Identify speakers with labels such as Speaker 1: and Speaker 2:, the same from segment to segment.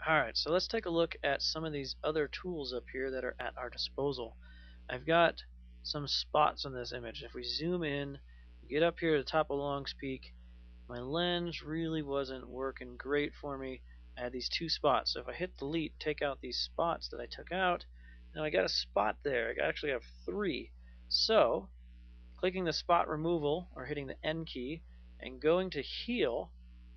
Speaker 1: Alright, so let's take a look at some of these other tools up here that are at our disposal. I've got some spots on this image. If we zoom in, get up here to the top of Long's Peak, my lens really wasn't working great for me. I had these two spots. So if I hit delete, take out these spots that I took out, now I got a spot there. I actually have three. So clicking the spot removal or hitting the N key and going to heal.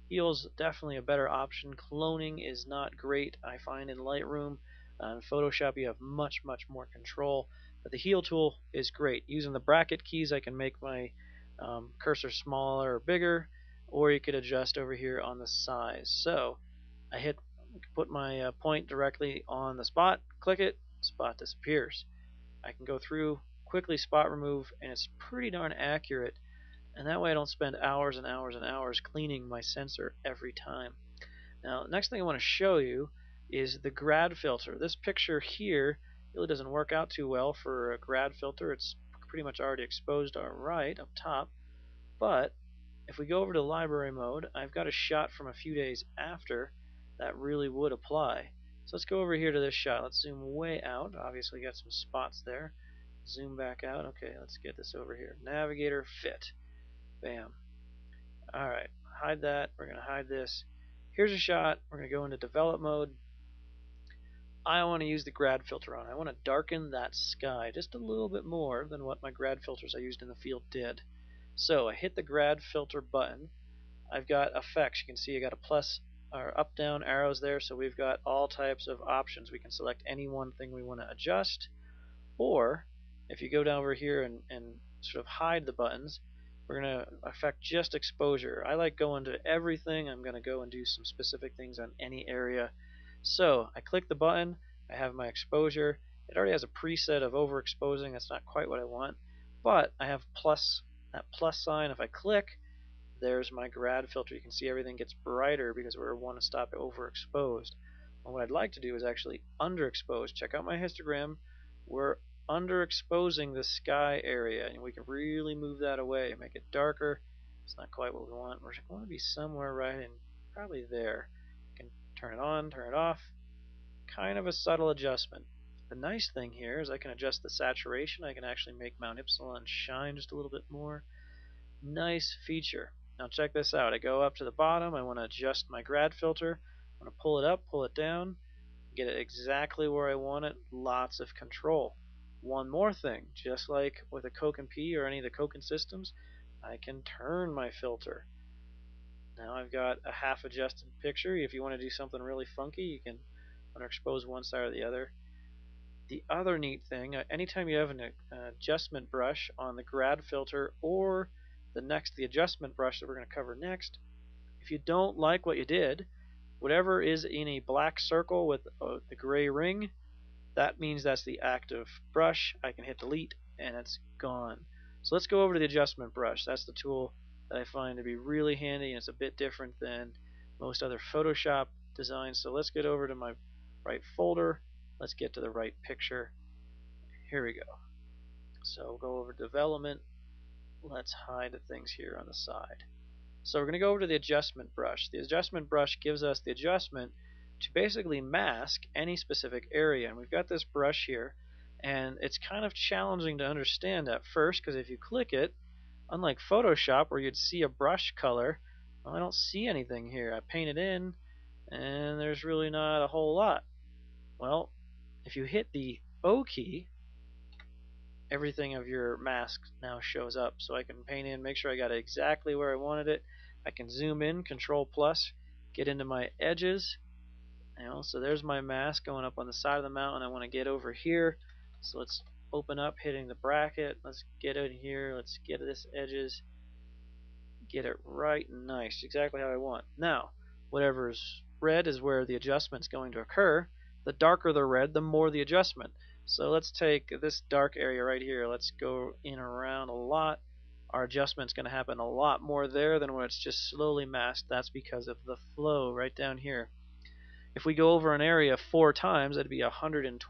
Speaker 1: Heal's definitely a better option. Cloning is not great, I find, in Lightroom. In Photoshop you have much more control, but the heal tool is great. Using the bracket keys I can make my cursor smaller or bigger, or you could adjust over here on the size. So I put my point directly on the spot, click it, spot disappears. I can go through, quickly spot remove, and it's pretty darn accurate, and that way I don't spend hours and hours and hours cleaning my sensor every time. Now, the next thing I want to show you is the grad filter. This picture here really doesn't work out too well for a grad filter. It's pretty much already exposed alright up top, but if we go over to library mode, I've got a shot from a few days after that really would apply. So let's go over here to this shot. Let's zoom way out. Obviously got some spots there. Zoom back out. Okay, let's get this over here. Navigator fit. Bam. Alright, hide that. We're going to hide this. Here's a shot. We're going to go into develop mode. I want to use the grad filter on. I want to darken that sky just a little bit more than what my grad filters I used in the field did. So I hit the grad filter button. I've got effects. You can see I got a plus or up down arrows there, so we've got all types of options. We can select any one thing we want to adjust, or if you go down over here and sort of hide the buttons, we're going to affect just exposure. I like going to everything. I'm going to go and do some specific things on any area. So I click the button, I have my exposure. It already has a preset of overexposing. That's not quite what I want, but I have that plus sign. If I click, there's my grad filter. You can see everything gets brighter because we want to stop overexposed. And what I'd like to do is actually underexpose. Check out my histogram. We're underexposing the sky area, and we can really move that away, make it darker. It's not quite what we want. We want to be somewhere right in, probably there. You can turn it on, turn it off. Kind of a subtle adjustment. The nice thing here is I can adjust the saturation. I can actually make Mount Ypsilon shine just a little bit more. Nice feature. Now check this out. I go up to the bottom. I want to adjust my grad filter. I want to pull it up, pull it down, get it exactly where I want it. Lots of control. One more thing, just like with a Coke and P or any of the Coke systems, I can turn my filter. Now I've got a half adjusted picture. If you want to do something really funky, you can underexpose one side or the other. The other neat thing, anytime you have an adjustment brush on the grad filter or the adjustment brush that we're going to cover next, if you don't like what you did, whatever is in a black circle with the gray ring, that means that's the active brush. I can hit delete and it's gone. So let's go over to the adjustment brush. That's the tool that I find to be really handy, and it's a bit different than most other Photoshop designs. So let's get over to my right folder. Let's get to the right picture. Here we go. So we'll go over development. Let's hide the things here on the side. So we're going to go over to the adjustment brush. The adjustment brush gives us the adjustment to basically mask any specific area. And we've got this brush here, and it's kind of challenging to understand at first because if you click it, unlike Photoshop where you'd see a brush color, well, I don't see anything here. I paint it in, and there's really not a whole lot. Well, if you hit the O key, everything of your mask now shows up. So I can paint in, make sure I got it exactly where I wanted it. I can zoom in, Control plus, get into my edges. So there's my mask going up on the side of the mountain. I want to get over here. So let's open up, hitting the bracket. Let's get in here. Let's get this edges. Get it right and nice, exactly how I want. Now, whatever's red is where the adjustment's going to occur. The darker the red, the more the adjustment. So let's take this dark area right here. Let's go in around a lot. Our adjustment's going to happen a lot more there than when it's just slowly masked. That's because of the flow right down here. If we go over an area 4 times, that'd be 120%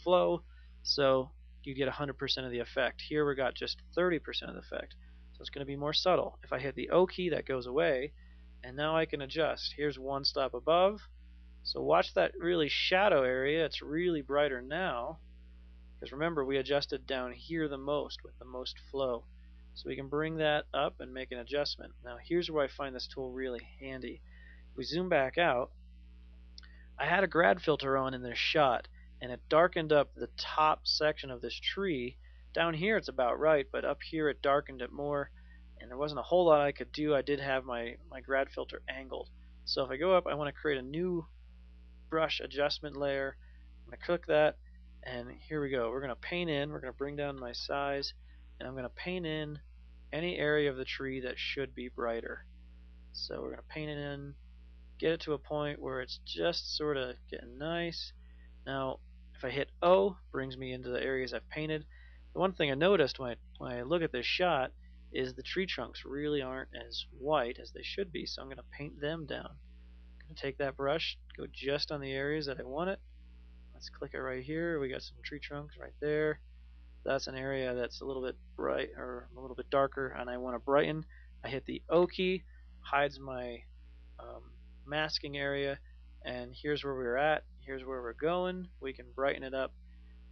Speaker 1: flow, so you get 100% of the effect. Here we got just 30% of the effect, so it's going to be more subtle. If I hit the O key, that goes away, and now I can adjust. Here's one stop above, So watch that really shadow area. It's really brighter now because remember we adjusted down here the most with the most flow. So we can bring that up and make an adjustment. Now here's where I find this tool really handy. If we zoom back out, I had a grad filter on in this shot and it darkened up the top section of this tree. Down here it's about right, but up here it darkened it more and there wasn't a whole lot I could do. I did have my grad filter angled. So if I go up, I want to create a new brush adjustment layer. I'm going to click that, and here we go. We're going to paint in, we're going to bring down my size, and I'm going to paint in any area of the tree that should be brighter. So we're going to paint it in, get it to a point where it's just sort of getting nice. Now, if I hit O, brings me into the areas I've painted. The one thing I noticed when I look at this shot is the tree trunks really aren't as white as they should be, so I'm going to paint them down. Take that brush, go just on the areas that I want it. Let's click it right here. We got some tree trunks right there. That's an area that's a little bit bright or a little bit darker, and I want to brighten. I hit the O key, hides my masking area, and here's where we're at. Here's where we're going. We can brighten it up.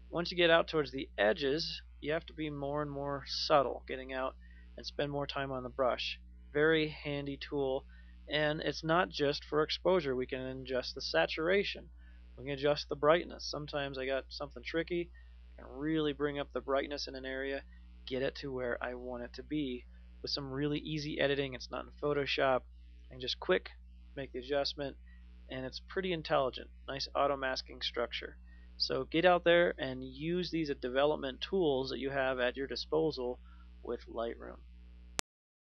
Speaker 1: Once you get out towards the edges, you have to be more and more subtle, getting out and spend more time on the brush. Very handy tool, and it's not just for exposure. We can adjust the saturation. We can adjust the brightness. Sometimes I got something tricky. I can really bring up the brightness in an area, get it to where I want it to be with some really easy editing. It's not in Photoshop. I can just quick make the adjustment, and it's pretty intelligent. Nice auto masking structure. So get out there and use these development tools that you have at your disposal with Lightroom.